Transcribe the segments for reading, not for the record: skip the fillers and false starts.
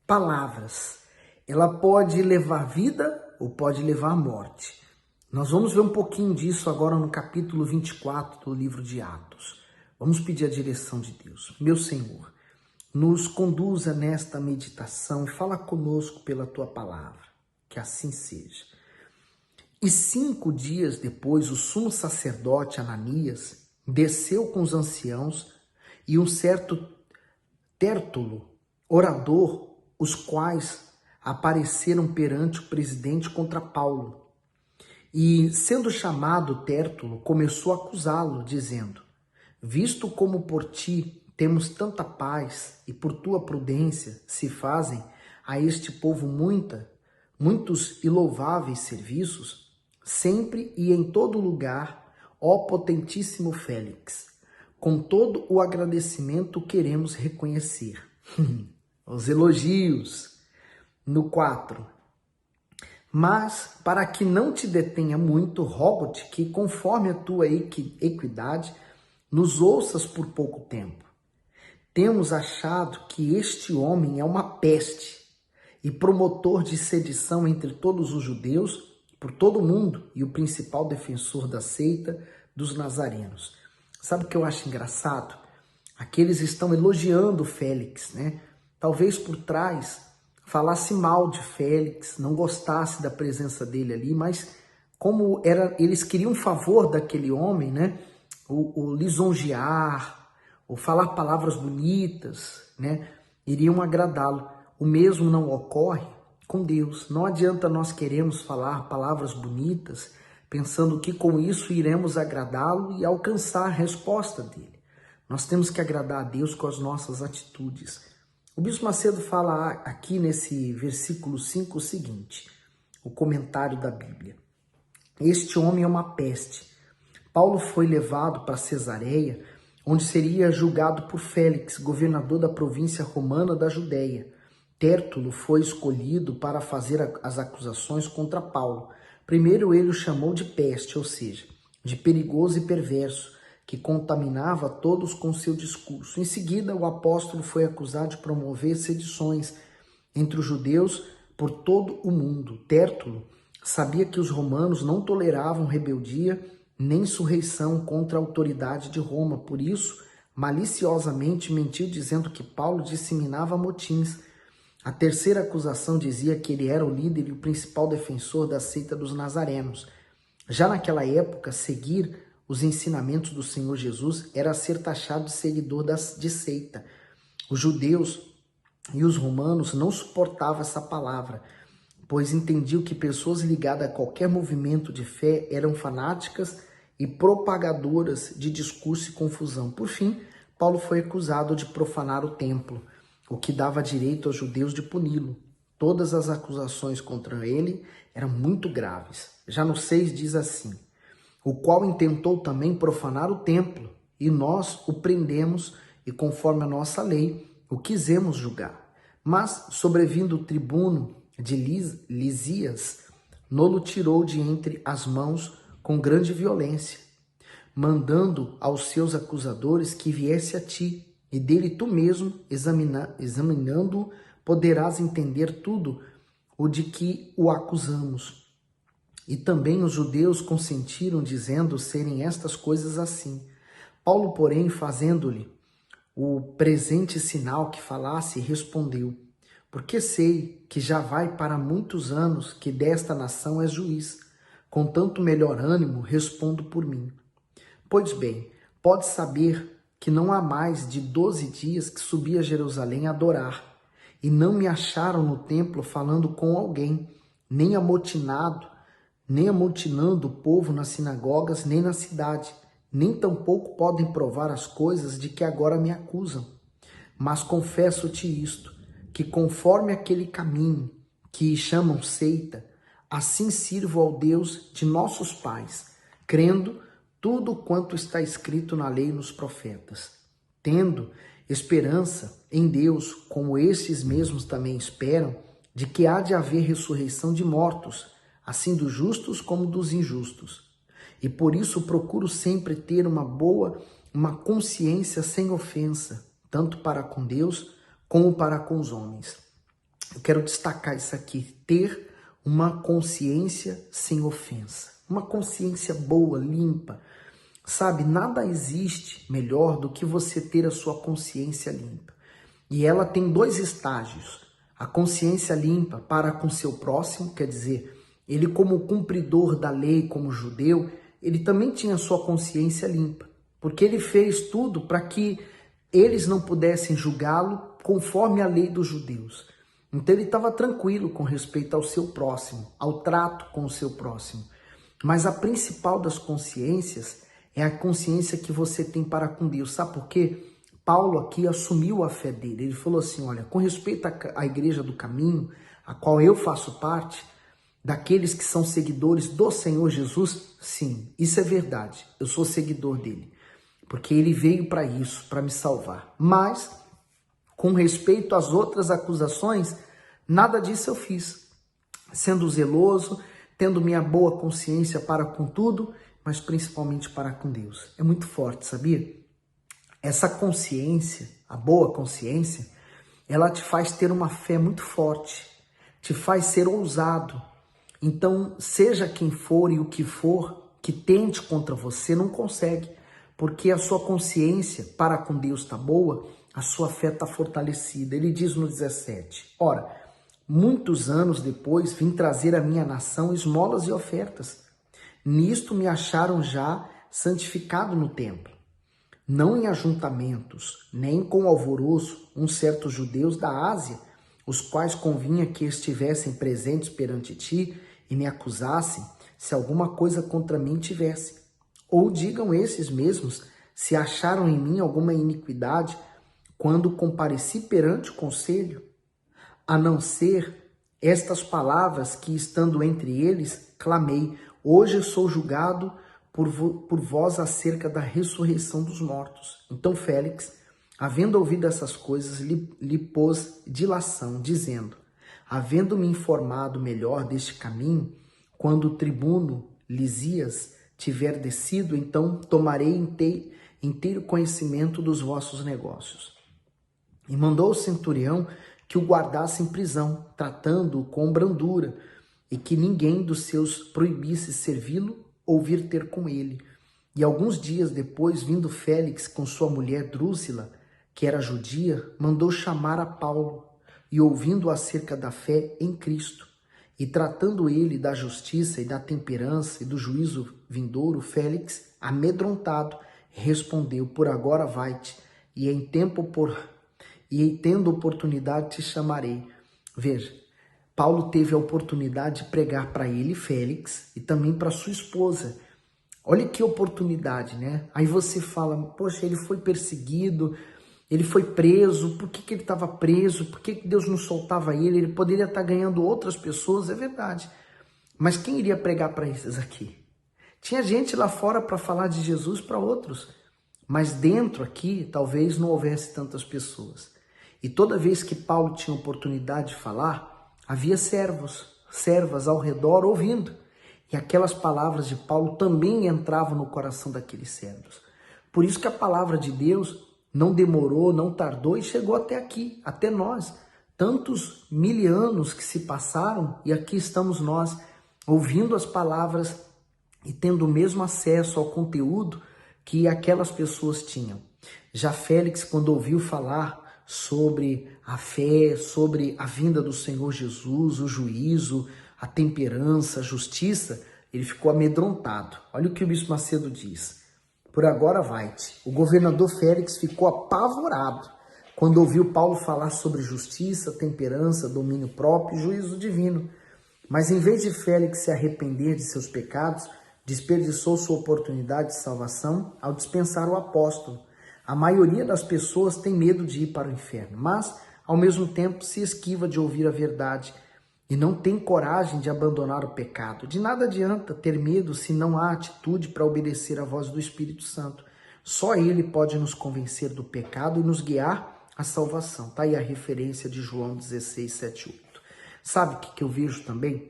palavras. Ela pode levar vida ou pode levar à morte. Nós vamos ver um pouquinho disso agora no capítulo 24 do livro de Atos. Vamos pedir a direção de Deus. Meu Senhor, nos conduza nesta meditação e fala conosco pela Tua palavra. Que assim seja. E 5 dias depois, o sumo sacerdote Ananias desceu com os anciãos e um certo Tértulo, orador, os quais apareceram perante o presidente contra Paulo. E, sendo chamado Tértulo, começou a acusá-lo, dizendo: visto como por ti temos tanta paz e por tua prudência se fazem a este povo muitos e louváveis serviços, sempre e em todo lugar, ó potentíssimo Félix, com todo o agradecimento queremos reconhecer. Os elogios. No 4. Mas, para que não te detenha muito, rogo-te que, conforme a tua equidade, nos ouças por pouco tempo. Temos achado que este homem é uma peste e promotor de sedição entre todos os judeus, por todo o mundo, e o principal defensor da seita dos nazarenos. Sabe o que eu acho engraçado? Aqueles estão elogiando Félix, né? Talvez por trás falasse mal de Félix, não gostasse da presença dele ali, mas como eles queriam um favor daquele homem, né? O lisonjear, ou falar palavras bonitas, né? Iriam agradá-lo. O mesmo não ocorre com Deus. Não adianta nós queremos falar palavras bonitas, pensando que com isso iremos agradá-lo e alcançar a resposta dele. Nós temos que agradar a Deus com as nossas atitudes. O Bispo Macedo fala aqui nesse versículo 5 o seguinte, o comentário da Bíblia. Este homem é uma peste. Paulo foi levado para Cesareia, onde seria julgado por Félix, governador da província romana da Judéia. Tértulo foi escolhido para fazer as acusações contra Paulo. Primeiro ele o chamou de peste, ou seja, de perigoso e perverso, que contaminava todos com seu discurso. Em seguida, o apóstolo foi acusado de promover sedições entre os judeus por todo o mundo. Tértulo sabia que os romanos não toleravam rebeldia nem insurreição contra a autoridade de Roma. Por isso, maliciosamente mentiu dizendo que Paulo disseminava motins. A terceira acusação dizia que ele era o líder e o principal defensor da seita dos nazarenos. Já naquela época, seguir os ensinamentos do Senhor Jesus era ser taxado de seguidor de seita. Os judeus e os romanos não suportavam essa palavra, pois entendiam que pessoas ligadas a qualquer movimento de fé eram fanáticas e propagadoras de discurso e confusão. Por fim, Paulo foi acusado de profanar o templo, o que dava direito aos judeus de puni-lo. Todas as acusações contra ele eram muito graves. Já no 6 diz assim: o qual intentou também profanar o templo, e nós o prendemos, e conforme a nossa lei, o quisemos julgar. Mas, sobrevindo o tribuno de Lisias, nolo tirou de entre as mãos com grande violência, mandando aos seus acusadores que viesse a ti, e dele tu mesmo, examinando, poderás entender tudo o de que o acusamos. E também os judeus consentiram, dizendo serem estas coisas assim. Paulo, porém, fazendo-lhe o presente sinal que falasse, respondeu: porque sei que já vai para muitos anos que desta nação és juiz. Com tanto melhor ânimo, respondo por mim. Pois bem, pode saber que não há mais de 12 dias que subi a Jerusalém a adorar, e não me acharam no templo falando com alguém, nem amotinando o povo nas sinagogas, nem na cidade, nem tampouco podem provar as coisas de que agora me acusam. Mas confesso-te isto, que conforme aquele caminho que chamam seita, assim sirvo ao Deus de nossos pais, crendo tudo quanto está escrito na lei e nos profetas, tendo esperança em Deus, como estes mesmos também esperam, de que há de haver ressurreição de mortos, assim dos justos como dos injustos. E por isso procuro sempre ter uma consciência sem ofensa, tanto para com Deus como para com os homens. quero destacar isso aqui, ter uma consciência sem ofensa, uma consciência boa, limpa. Sabe, nada existe melhor do que você ter a sua consciência limpa. E ela tem dois estágios. A consciência limpa para com seu próximo, quer dizer, ele como cumpridor da lei, como judeu, ele também tinha sua consciência limpa, porque ele fez tudo para que eles não pudessem julgá-lo conforme a lei dos judeus. Então ele estava tranquilo com respeito ao seu próximo, ao trato com o seu próximo. Mas a principal das consciências é a consciência que você tem para com Deus. Sabe por quê? Paulo aqui assumiu a fé dele. Ele falou assim, olha, com respeito à igreja do caminho, a qual eu faço parte, daqueles que são seguidores do Senhor Jesus, sim, isso é verdade. Eu sou seguidor dele, porque ele veio para isso, para me salvar. Mas, com respeito às outras acusações, nada disso eu fiz. Sendo zeloso, tendo minha boa consciência para com tudo, mas principalmente para com Deus. É muito forte, sabia? Essa consciência, a boa consciência, ela te faz ter uma fé muito forte, te faz ser ousado. Então, seja quem for e o que for que tente contra você, não consegue, porque a sua consciência para com Deus está boa, a sua fé está fortalecida. Ele diz no 17, ora, muitos anos depois vim trazer à minha nação esmolas e ofertas. Nisto me acharam já santificado no templo, não em ajuntamentos, nem com alvoroço, uns certos judeus da Ásia, os quais convinha que estivessem presentes perante ti e me acusassem, se alguma coisa contra mim tivesse. Ou digam esses mesmos, se acharam em mim alguma iniquidade, quando compareci perante o conselho, a não ser estas palavras que, estando entre eles, clamei, hoje sou julgado por vós acerca da ressurreição dos mortos. Então Félix, havendo ouvido essas coisas, lhe pôs dilação, dizendo, havendo-me informado melhor deste caminho, quando o tribuno Lisias tiver descido, então tomarei inteiro conhecimento dos vossos negócios. E mandou o centurião que o guardasse em prisão, tratando-o com brandura, e que ninguém dos seus proibisse servi-lo ou vir ter com ele. E alguns dias depois, vindo Félix com sua mulher Drúzila, que era judia, mandou chamar a Paulo, e ouvindo acerca da fé em Cristo, e tratando ele da justiça e da temperança e do juízo vindouro, Félix, amedrontado, respondeu, por agora vai-te, e tendo oportunidade te chamarei. Veja, Paulo teve a oportunidade de pregar para ele, Félix, e também para sua esposa. Olha que oportunidade, né? Aí você fala, poxa, ele foi perseguido, ele foi preso, por que ele estava preso? Por que Deus não soltava ele? Ele poderia estar ganhando outras pessoas, é verdade. Mas quem iria pregar para esses aqui? Tinha gente lá fora para falar de Jesus para outros, mas dentro aqui talvez não houvesse tantas pessoas. E toda vez que Paulo tinha oportunidade de falar, havia servas ao redor ouvindo. E aquelas palavras de Paulo também entravam no coração daqueles servos. Por isso que a palavra de Deus não demorou, não tardou e chegou até aqui, até nós. Tantos mil anos que se passaram e aqui estamos nós, ouvindo as palavras e tendo o mesmo acesso ao conteúdo que aquelas pessoas tinham. Já Félix, quando ouviu falar sobre a fé, sobre a vinda do Senhor Jesus, o juízo, a temperança, a justiça, ele ficou amedrontado. Olha o que o bispo Macedo diz. Por agora vai-te. O governador Félix ficou apavorado quando ouviu Paulo falar sobre justiça, temperança, domínio próprio e juízo divino. Mas em vez de Félix se arrepender de seus pecados, desperdiçou sua oportunidade de salvação ao dispensar o apóstolo. A maioria das pessoas tem medo de ir para o inferno, mas, ao mesmo tempo, se esquiva de ouvir a verdade e não tem coragem de abandonar o pecado. De nada adianta ter medo se não há atitude para obedecer à voz do Espírito Santo. Só Ele pode nos convencer do pecado e nos guiar à salvação. Está aí a referência de João 16, 7, 8. Sabe o que eu vejo também?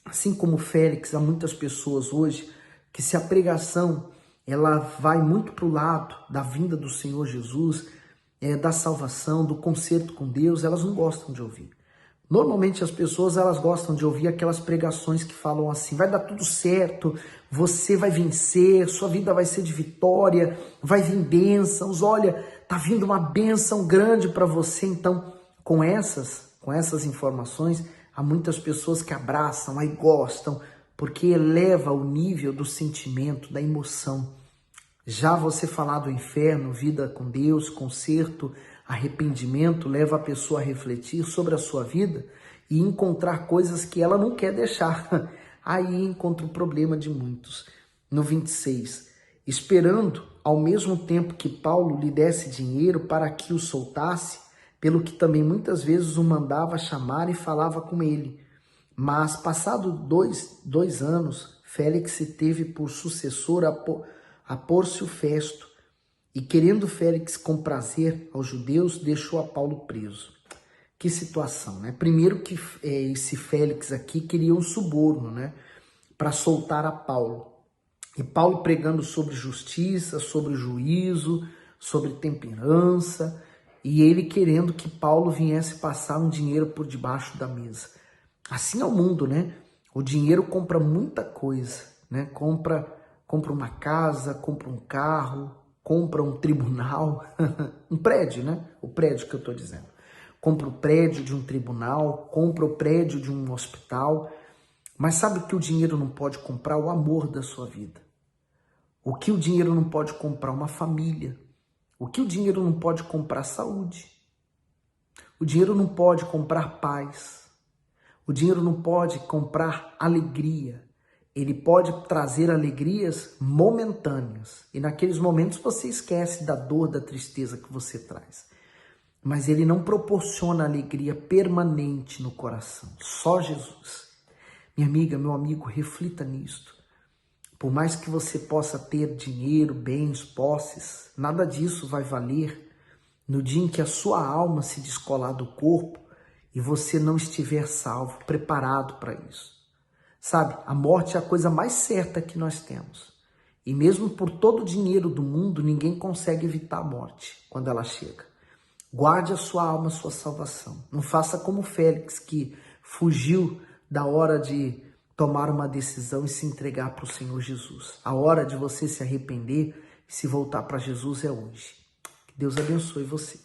Assim como Félix, há muitas pessoas hoje que se a pregação ela vai muito para o lado da vinda do Senhor Jesus, da salvação, do concerto com Deus, elas não gostam de ouvir. Normalmente as pessoas elas gostam de ouvir aquelas pregações que falam assim: vai dar tudo certo, você vai vencer, sua vida vai ser de vitória, vai vir bênçãos, olha, tá vindo uma bênção grande para você. Então, com essas informações, há muitas pessoas que abraçam, aí gostam, porque eleva o nível do sentimento, da emoção. Já você falar do inferno, vida com Deus, conserto, arrependimento, leva a pessoa a refletir sobre a sua vida e encontrar coisas que ela não quer deixar. Aí encontra o problema de muitos. No 26, esperando ao mesmo tempo que Paulo lhe desse dinheiro para que o soltasse, pelo que também muitas vezes o mandava chamar e falava com ele. Mas, passado dois anos, Félix teve por sucessor a Pórcio Festo, e querendo Félix comprazer aos judeus, deixou a Paulo preso. Que situação, né? Primeiro que esse Félix aqui queria um suborno, né? Para soltar a Paulo. E Paulo pregando sobre justiça, sobre juízo, sobre temperança, e ele querendo que Paulo viesse passar um dinheiro por debaixo da mesa. Assim é o mundo, né? O dinheiro compra muita coisa, né? Compra uma casa, compra um carro, compra um tribunal, um prédio, né? O prédio que eu estou dizendo. Compra o prédio de um tribunal, compra o prédio de um hospital. Mas sabe o que o dinheiro não pode comprar? O amor da sua vida. O que o dinheiro não pode comprar? Uma família. O que o dinheiro não pode comprar? Saúde. O dinheiro não pode comprar paz. O dinheiro não pode comprar alegria. Ele pode trazer alegrias momentâneas. E naqueles momentos você esquece da dor, da tristeza que você traz. Mas ele não proporciona alegria permanente no coração. Só Jesus. Minha amiga, meu amigo, reflita nisto. Por mais que você possa ter dinheiro, bens, posses, nada disso vai valer no dia em que a sua alma se descolar do corpo e você não estiver salvo, preparado para isso. Sabe, a morte é a coisa mais certa que nós temos. E mesmo por todo o dinheiro do mundo, ninguém consegue evitar a morte quando ela chega. Guarde a sua alma, a sua salvação. Não faça como Félix, que fugiu da hora de tomar uma decisão e se entregar para o Senhor Jesus. A hora de você se arrepender e se voltar para Jesus é hoje. Que Deus abençoe você.